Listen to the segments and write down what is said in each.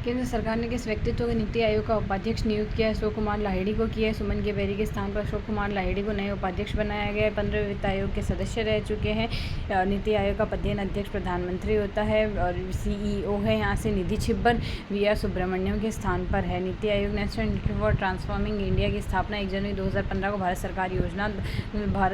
केंद्र सरकार ने किस व्यक्तित्व को नीति आयोग का उपाध्यक्ष नियुक्त किया है? अशोक कुमार लाहिड़ी को किया है। सुमन के बेरी के स्थान पर अशोक कुमार लाहिड़ी को नए उपाध्यक्ष बनाया गया है। 15वें वित्त आयोग के सदस्य रह चुके हैं। नीति आयोग का पदेन अध्यक्ष प्रधानमंत्री होता है और सीईओ है यहाँ से निधि छिब्बर वी.आर. सुब्रमण्यम के स्थान पर है। NITI Aayog national institute for transforming India की स्थापना 1 जनवरी 2015 को भारत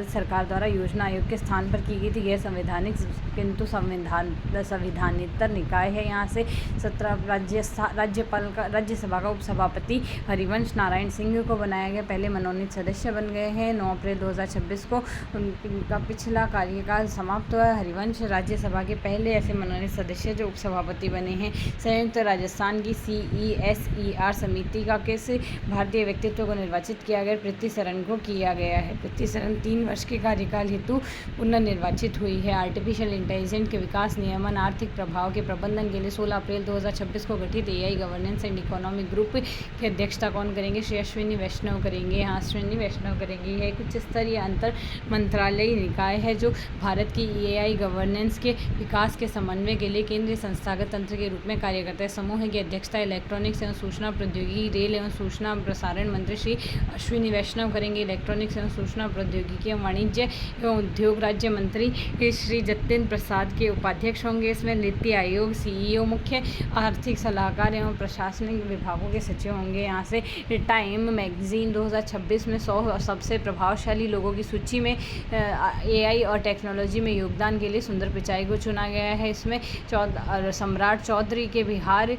सरकार द्वारा योजना आयोग के स्थान पर की गई थी। यह संवैधानिक किंतु संविधानेतर निकाय है। यहाँ से 17 राज्यसभा का उपसभापति हरिवंश नारायण सिंह को बनाया गया। पहले मनोनीत सदस्य बन गए हैं। 9 अप्रैल 2026 को उनका पिछला कार्यकाल समाप्त हुआ है। हरिवंश राज्यसभा के पहले ऐसे मनोनीत सदस्य जो उपसभापति बने हैं। संयुक्त राजस्थान की CESER समिति का किस भारतीय व्यक्तित्व को निर्वाचित किया गया? प्रीति सरन को किया गया है। प्रीति सरन 3 वर्ष के कार्यकाल हेतु पुनर्निर्वाचित हुई है। आर्टिफिशियल इंटेलिजेंस के विकास, नियमन, आर्थिक प्रभाव के प्रबंधन के लिए 16 अप्रैल 2026 को गठित AI governance and economic group की अध्यक्षता कौन करेंगे? श्री अश्विनी वैष्णव करेंगे। हाँ, अश्विनी वैष्णव करेंगे। यह उच्च स्तरीय अंतर मंत्रालयी निकाय है जो भारत की AI गवर्नेंस के विकास के समन्वय के लिए केंद्रीय संस्थागत तंत्र के रूप में कार्य करता है। समूह की अध्यक्षता इलेक्ट्रॉनिक्स एवं सूचना प्रौद्योगिकी, रेल एवं सूचना प्रसारण मंत्री श्री अश्विनी वैष्णव करेंगे। इलेक्ट्रॉनिक्स एवं सूचना प्रौद्योगिकी एवं वाणिज्य एवं उद्योग राज्य मंत्री श्री जतिन प्रसाद के उपाध्यक्ष होंगे। इसमें नीति आयोग CEO मुख्य आर्थिक सलाहकार एवं प्रशासनिक विभागों के सचिव होंगे। यहाँ से टाइम मैगजीन 2026 में 100 सबसे प्रभावशाली लोगों की सूची में AI और टेक्नोलॉजी में योगदान के लिए सुंदर पिचाई को चुना गया है। इसमें सम्राट चौधरी के बिहार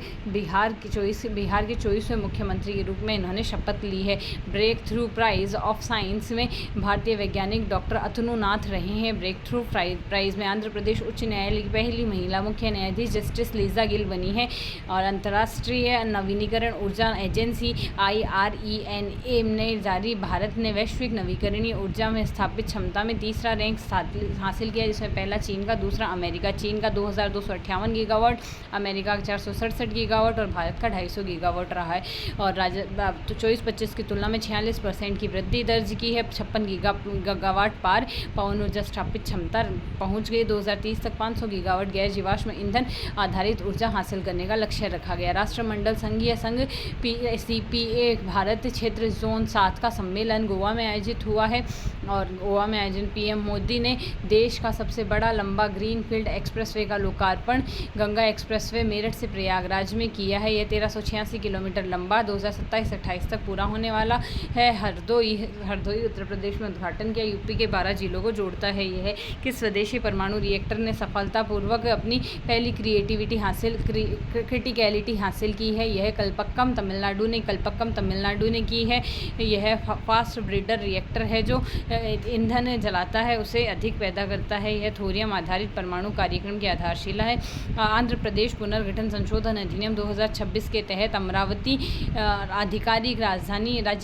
के 24वें मुख्यमंत्री के रूप में इन्होंने शपथ ली है। Breakthrough prize of science में भारतीय वैज्ञानिक डॉक्टर अतनु नाथ रहे हैं। ब्रेक थ्रू प्राइज में आंध्र प्रदेश उच्च न्यायालय की पहली महिला मुख्य न्यायाधीश जस्टिस लीजा गिल बनी है। और अंतर्राष्ट्रीय नवीनीकरण ऊर्जा एजेंसी IRENA ने जारी भारत ने वैश्विक नवीकरणीय ऊर्जा में स्थापित क्षमता में तीसरा रैंक हासिल किया, जिसमें पहला चीन का, दूसरा अमेरिका। चीन का 2258 गीगावाट, अमेरिका का 467 गीगावाट और भारत का 250 गीगावाट रहा है। और 24-25 की तुलना में 46% की वृद्धि दर्ज की है। 56 गीगावाट पार पवन ऊर्जा स्थापित क्षमता पहुंच गई। 2030 तक 500 गीगावाट गैर जीवाश्म ईंधन आधारित ऊर्जा हासिल करने का लक्ष्य रखा गया। राष्ट्रमंडल संघीय संघ CPA भारत क्षेत्र जोन 7 का सम्मेलन गोवा में आयोजित हुआ है। और गोवा में आयोजित PM मोदी ने देश का सबसे बड़ा लंबा ग्रीनफील्ड एक्सप्रेसवे का लोकार्पण गंगा एक्सप्रेसवे मेरठ से प्रयागराज में किया है। यह 1386 किलोमीटर लंबा 2027-28 तक पूरा होने वाला है। हरदोई उत्तर प्रदेश में उद्घाटन किया। यूपी के 12 जिलों को जोड़ता है। यह किस स्वदेशी परमाणु रिएक्टर ने सफलतापूर्वक अपनी पहली क्रिटिकलिटी हासिल की है? यह कल्पक्कम तमिलनाडु ने की है। यह फास्ट ब्रीडर रिएक्टर है जो ईंधन जलाता है उसे अधिक पैदा करता है। यह थोरियम आधारित परमाणु कार्यक्रम की आधारशिला है। आंध्र प्रदेश पुनर्गठन संशोधन अधिनियम 2026 के तहत अमरावती राज्य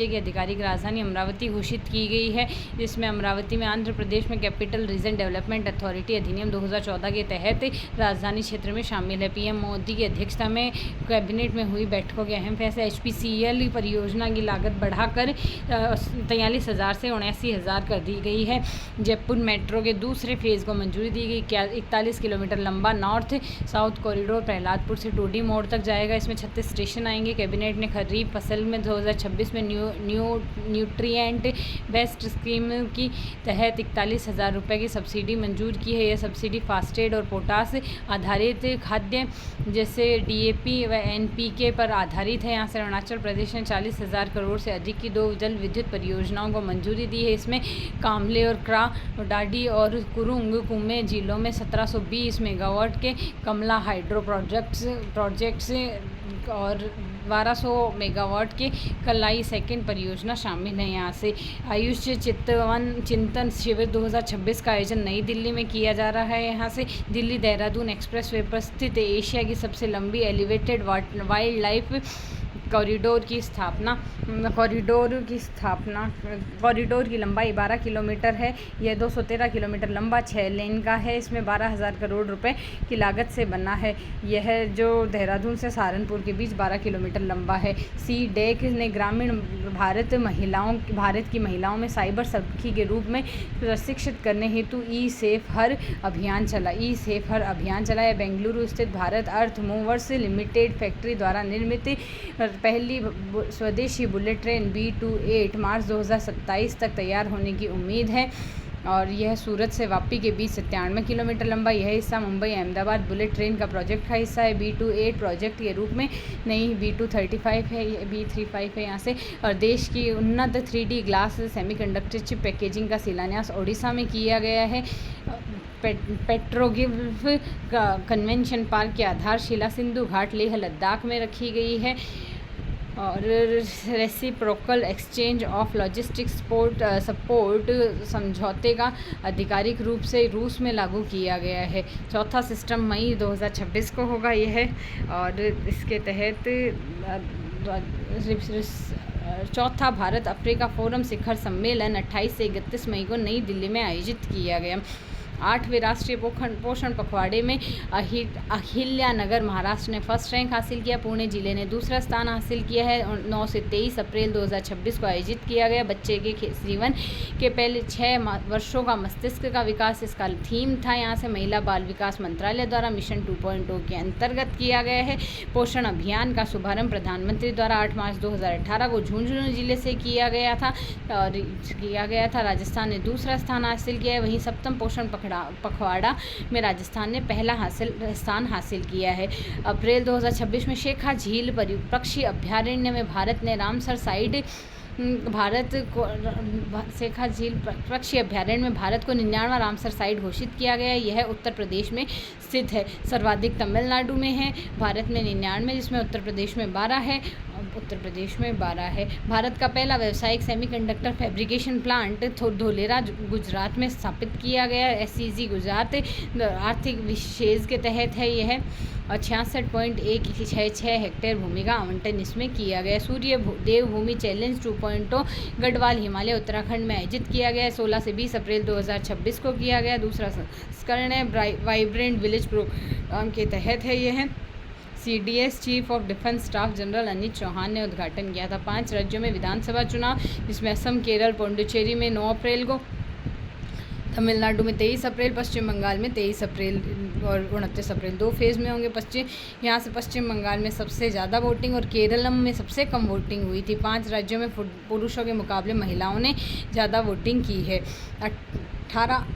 की आधिकारिक राजधानी अमरावती घोषित की गई है। जिसमें अमरावती में आंध्र प्रदेश में कैपिटल रीजन डेवलपमेंट अथॉरिटी अधिनियम 2014 के तहत राजधानी क्षेत्र में शामिल है। PM मोदी की अध्यक्षता में कैबिनेट में हुई बैठकों के अहम फैसले। HPCL परियोजना की लागत बढ़ाकर 43,000 से 79,000 कर दी गई है। जयपुर मेट्रो के दूसरे फेज़ को मंजूरी दी गई। 41 किलोमीटर लंबा नॉर्थ साउथ कॉरिडोर प्रहलादपुर से टोडी मोड़ तक जाएगा। इसमें 36 स्टेशन आएंगे। कैबिनेट ने खरीफ फसल में 2026 में न्यूट्रिएंट बेस्ट स्कीम की तहत 41,000 रुपये की सब्सिडी मंजूर की है। यह सब्सिडी फास्टेड और पोटास आधारित खाद्य जैसे DAP व NPK पर आधारित है। यहाँ से अरुणाचल प्रदेश ने 40,000 करोड़ से अधिक की 2 जल विद्युत परियोजनाओं को मंजूरी दी है। इसमें कामले और क्रा डाडी और कुरुंग कुमे जिलों में 1720 मेगावाट के कमला हाइड्रो प्रोजेक्ट्स और 1200 मेगावाट के कलाई सेकंड परियोजना शामिल है। यहाँ से आयुष चिंतन शिविर 2026 का आयोजन नई दिल्ली में किया जा रहा है। यहाँ से दिल्ली देहरादून एक्सप्रेसवे पर स्थित एशिया की सबसे लंबी एलिवेटेड वाइल्ड लाइफ कॉरिडोर की लंबाई 12 किलोमीटर है। यह 213 किलोमीटर लंबा 6 लेन का है। इसमें 12,000 करोड़ रुपए की लागत से बना है। यह जो देहरादून से सहारनपुर के बीच 12 किलोमीटर लंबा है। सी-डेक ने ग्रामीण भारत की महिलाओं में साइबर सखी के रूप में प्रशिक्षित करने हेतु ई-सेफ हर अभियान चला है। बेंगलुरु स्थित भारत अर्थ मूवर्स लिमिटेड फैक्ट्री द्वारा निर्मित पहली स्वदेशी बुलेट ट्रेन B28 मार्च 2027 तक तैयार होने की उम्मीद है। और यह सूरत से वापी के बीच 97 किलोमीटर लंबा। यह हिस्सा मुंबई अहमदाबाद बुलेट ट्रेन का प्रोजेक्ट का हिस्सा है। B28 प्रोजेक्ट के रूप में नई B235 है, B35 है यहाँ से। और देश की उन्नत 3D glass semiconductor chip packaging का शिलान्यास ओडिशा में किया गया है। पेट्रोगिव कन्वेंशन पार्क की आधारशिला सिंधु घाट लेह लद्दाख में रखी गई है। और reciprocal exchange of logistics support समझौते का आधिकारिक रूप से रूस में लागू किया गया है। चौथा सिस्टम मई 2026 को होगा यह। और इसके तहत चौथा भारत अफ्रीका फोरम शिखर सम्मेलन 28 से 31 मई को नई दिल्ली में आयोजित किया गया। 8वें राष्ट्रीय पोषण पखवाड़े में अहिल्यानगर महाराष्ट्र ने फर्स्ट रैंक हासिल किया। पुणे जिले ने दूसरा स्थान हासिल किया है। 9 से 23 अप्रैल 2026 को आयोजित किया गया। बच्चे के जीवन के पहले 6 वर्षों का मस्तिष्क का विकास इसका थीम था। यहाँ से महिला बाल विकास मंत्रालय द्वारा मिशन 2.0 के अंतर्गत किया गया है। पोषण अभियान का शुभारंभ प्रधानमंत्री द्वारा 8 मार्च 2018 को झुंझुनू जिले से किया गया था। राजस्थान ने दूसरा स्थान हासिल किया है। वहीं सप्तम पोषण पखवाड़ा में राजस्थान ने पहला स्थान हासिल किया है। अप्रैल 2026 में शेखा झील पक्षी अभ्यारण्य में भारत ने शेखा झील पक्षी अभ्यारण्य में भारत को 99वां रामसर साइट घोषित किया गया है। यह उत्तर प्रदेश में स्थित है। सर्वाधिक तमिलनाडु में है। भारत में 99, जिसमें उत्तर प्रदेश में 12 है। भारत का पहला व्यावसायिक semiconductor fabrication plant Dholera Gujarat में स्थापित किया गया। SCG गुजरात आर्थिक विशेष के तहत है यह। और 66.166 हेक्टेयर भूमि का आवंटन इसमें किया गया। सूर्य देवभूमि चैलेंज 2.0 गढ़वाल हिमालय उत्तराखंड में आयोजित किया गया। 16 से 20 अप्रैल 2026 को किया गया। दूसरा संस्करण है वाइब्रेंट विलेज प्रोग्राम के तहत है यह। CDS chief of defence staff general Anil Chauhan ने उद्घाटन किया था। 5 राज्यों में विधानसभा चुनाव, जिसमें असम, केरल, पुडुचेरी में 9 अप्रैल को, तमिलनाडु में 23 अप्रैल, पश्चिम बंगाल में 23 अप्रैल और 29 अप्रैल 2 फेज़ में होंगे। यहाँ से पश्चिम बंगाल में सबसे ज़्यादा वोटिंग और केरलम में सबसे कम वोटिंग हुई थी। 5 राज्यों में पुरुषों के मुकाबले महिलाओं ने ज़्यादा वोटिंग की है। 18